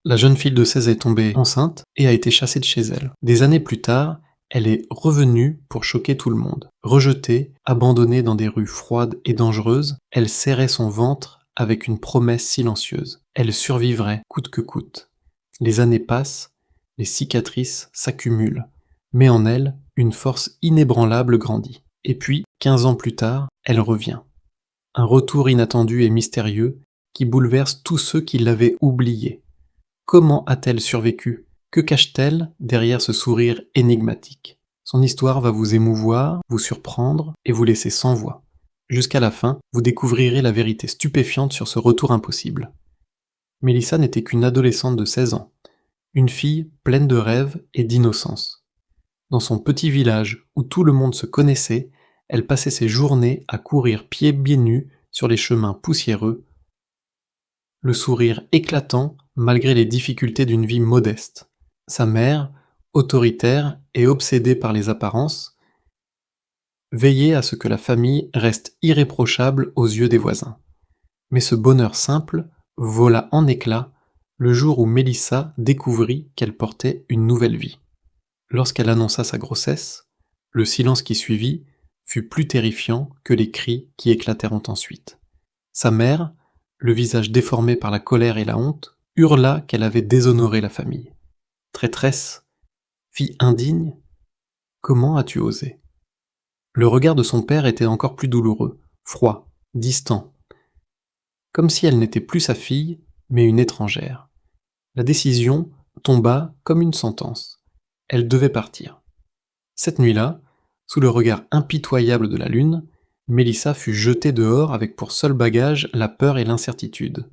La jeune fille de 16 est tombée enceinte et a été chassée de chez elle. Des années plus tard, elle est revenue pour choquer tout le monde. Rejetée, abandonnée dans des rues froides et dangereuses, elle serrait son ventre avec une promesse silencieuse. Elle survivrait coûte que coûte. Les années passent, les cicatrices s'accumulent, mais en elle, une force inébranlable grandit. Et puis, 15 ans plus tard, elle revient. Un retour inattendu et mystérieux qui bouleverse tous ceux qui l'avaient oubliée. Comment a-t-elle survécu? Que cache-t-elle derrière ce sourire énigmatique? Son histoire va vous émouvoir, vous surprendre et vous laisser sans voix. Jusqu'à la fin, vous découvrirez la vérité stupéfiante sur ce retour impossible. Mélissa n'était qu'une adolescente de 16 ans, une fille pleine de rêves et d'innocence. Dans son petit village où tout le monde se connaissait, elle passait ses journées à courir pieds nus sur les chemins poussiéreux, le sourire éclatant malgré les difficultés d'une vie modeste. Sa mère, autoritaire et obsédée par les apparences, veillait à ce que la famille reste irréprochable aux yeux des voisins. Mais ce bonheur simple vola en éclats le jour où Mélissa découvrit qu'elle portait une nouvelle vie. Lorsqu'elle annonça sa grossesse, le silence qui suivit fut plus terrifiant que les cris qui éclatèrent ensuite. Sa mère, le visage déformé par la colère et la honte, hurla qu'elle avait déshonoré la famille. Traîtresse, fille indigne, comment as-tu osé? Le regard de son père était encore plus douloureux, froid, distant, comme si elle n'était plus sa fille, mais une étrangère. La décision tomba comme une sentence. Elle devait partir. Cette nuit-là, sous le regard impitoyable de la lune, Mélissa fut jetée dehors avec pour seul bagage la peur et l'incertitude.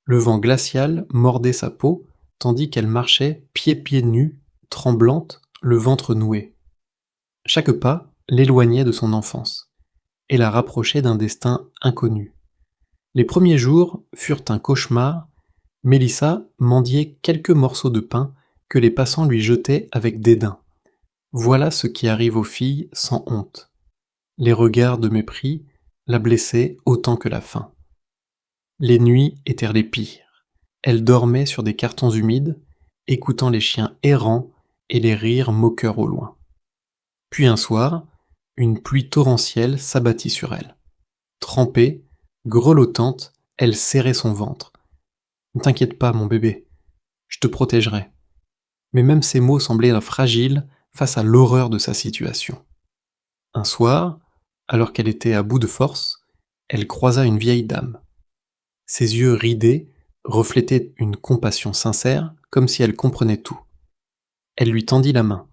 Le vent glacial mordait sa peau, tandis qu'elle marchait pieds nus, tremblante, le ventre noué. Chaque pas l'éloignait de son enfance, et la rapprochait d'un destin inconnu. Les premiers jours furent un cauchemar. Mélissa mendiait quelques morceaux de pain que les passants lui jetaient avec dédain. Voilà ce qui arrive aux filles sans honte. Les regards de mépris la blessaient autant que la faim. Les nuits étaient les pires. Elle dormait sur des cartons humides, écoutant les chiens errants et les rires moqueurs au loin. Puis un soir, une pluie torrentielle s'abattit sur elle. Trempée, grelottante, elle serrait son ventre. « Ne t'inquiète pas, mon bébé, je te protégerai. » Mais même ces mots semblaient fragiles face à l'horreur de sa situation. Un soir, alors qu'elle était à bout de force, elle croisa une vieille dame. Ses yeux ridés reflétaient une compassion sincère, comme si elle comprenait tout. Elle lui tendit la main,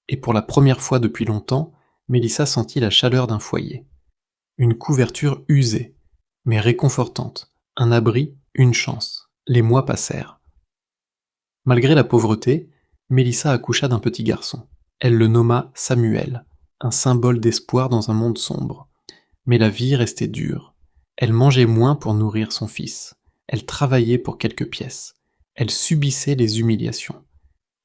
et pour la première fois depuis longtemps, Mélissa sentit la chaleur d'un foyer. Une couverture usée, mais réconfortante, un abri, une chance. Les mois passèrent. Malgré la pauvreté, Mélissa accoucha d'un petit garçon. Elle le nomma Samuel, un symbole d'espoir dans un monde sombre. Mais la vie restait dure. Elle mangeait moins pour nourrir son fils. Elle travaillait pour quelques pièces. Elle subissait les humiliations.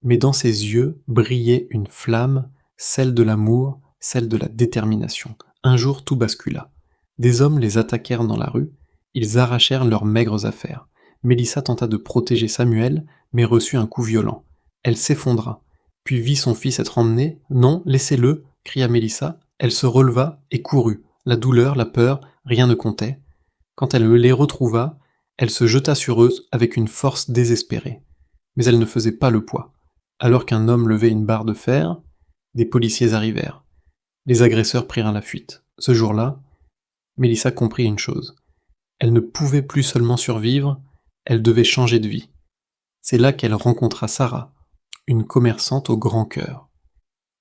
Mais dans ses yeux brillait une flamme, celle de l'amour, celle de la détermination. Un jour, tout bascula. Des hommes les attaquèrent dans la rue. Ils arrachèrent leurs maigres affaires. Mélissa tenta de protéger Samuel, mais reçut un coup violent. Elle s'effondra, puis vit son fils être emmené. « Non, laissez-le !» cria Mélissa. Elle se releva et courut. La douleur, la peur, rien ne comptait. Quand elle les retrouva, elle se jeta sur eux avec une force désespérée. Mais elle ne faisait pas le poids. Alors qu'un homme levait une barre de fer, des policiers arrivèrent. Les agresseurs prirent la fuite. Ce jour-là, Mélissa comprit une chose. Elle ne pouvait plus seulement survivre, elle devait changer de vie. C'est là qu'elle rencontra Sarah, une commerçante au grand cœur.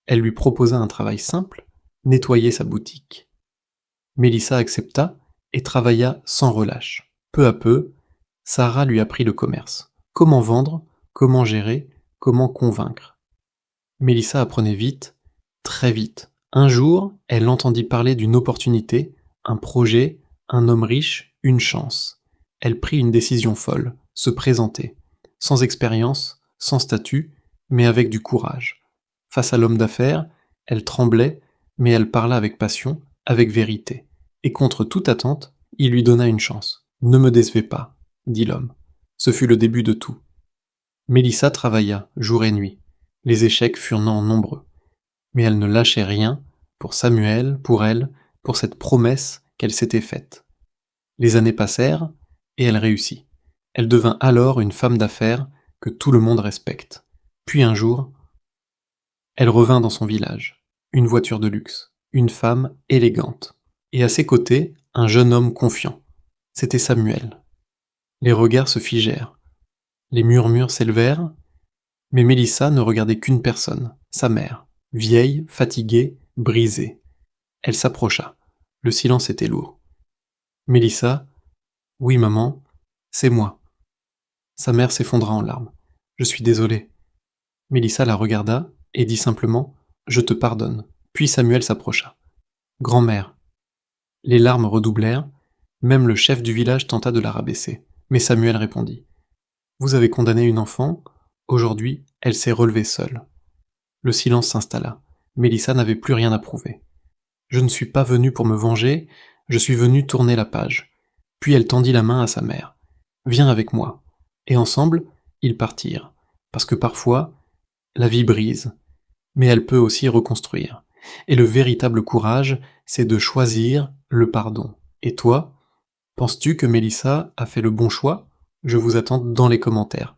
Elle lui proposa un travail simple, nettoyer sa boutique. Mélissa accepta et travailla sans relâche. Peu à peu, Sarah lui apprit le commerce. Comment vendre, comment gérer, comment convaincre. Mélissa apprenait vite, très vite. Un jour, elle entendit parler d'une opportunité, un projet, un homme riche, une chance. Elle prit une décision folle, se présenter. Sans expérience, sans statut, mais avec du courage. Face à l'homme d'affaires, elle tremblait, mais elle parla avec passion, avec vérité. Et contre toute attente, il lui donna une chance. « Ne me décevez pas, dit l'homme. Ce fut le début de tout. Mélissa travailla, jour et nuit. Les échecs furent nombreux. Mais elle ne lâchait rien, pour Samuel, pour elle, pour cette promesse qu'elle s'était faite. Les années passèrent, et elle réussit. Elle devint alors une femme d'affaires que tout le monde respecte. Puis un jour, elle revint dans son village. Une voiture de luxe, une femme élégante. Et à ses côtés, un jeune homme confiant. C'était Samuel. Les regards se figèrent. Les murmures s'élevèrent, mais Mélissa ne regardait qu'une personne, sa mère, vieille, fatiguée, brisée. Elle s'approcha. Le silence était lourd. Mélissa, oui maman, c'est moi. Sa mère s'effondra en larmes. Je suis désolée. Mélissa la regarda et dit simplement je te pardonne. Puis Samuel s'approcha. Grand-mère. Les larmes redoublèrent, même le chef du village tenta de la rabaisser. Mais Samuel répondit vous avez condamné une enfant, aujourd'hui elle s'est relevée seule. Le silence s'installa. Mélissa n'avait plus rien à prouver. Je ne suis pas venue pour me venger, je suis venue tourner la page. Puis elle tendit la main à sa mère. Viens avec moi. Et ensemble, ils partirent. Parce que parfois, la vie brise, mais elle peut aussi reconstruire. Et le véritable courage, c'est de choisir le pardon. Et toi, penses-tu que Mélissa a fait le bon choix ? Je vous attends dans les commentaires.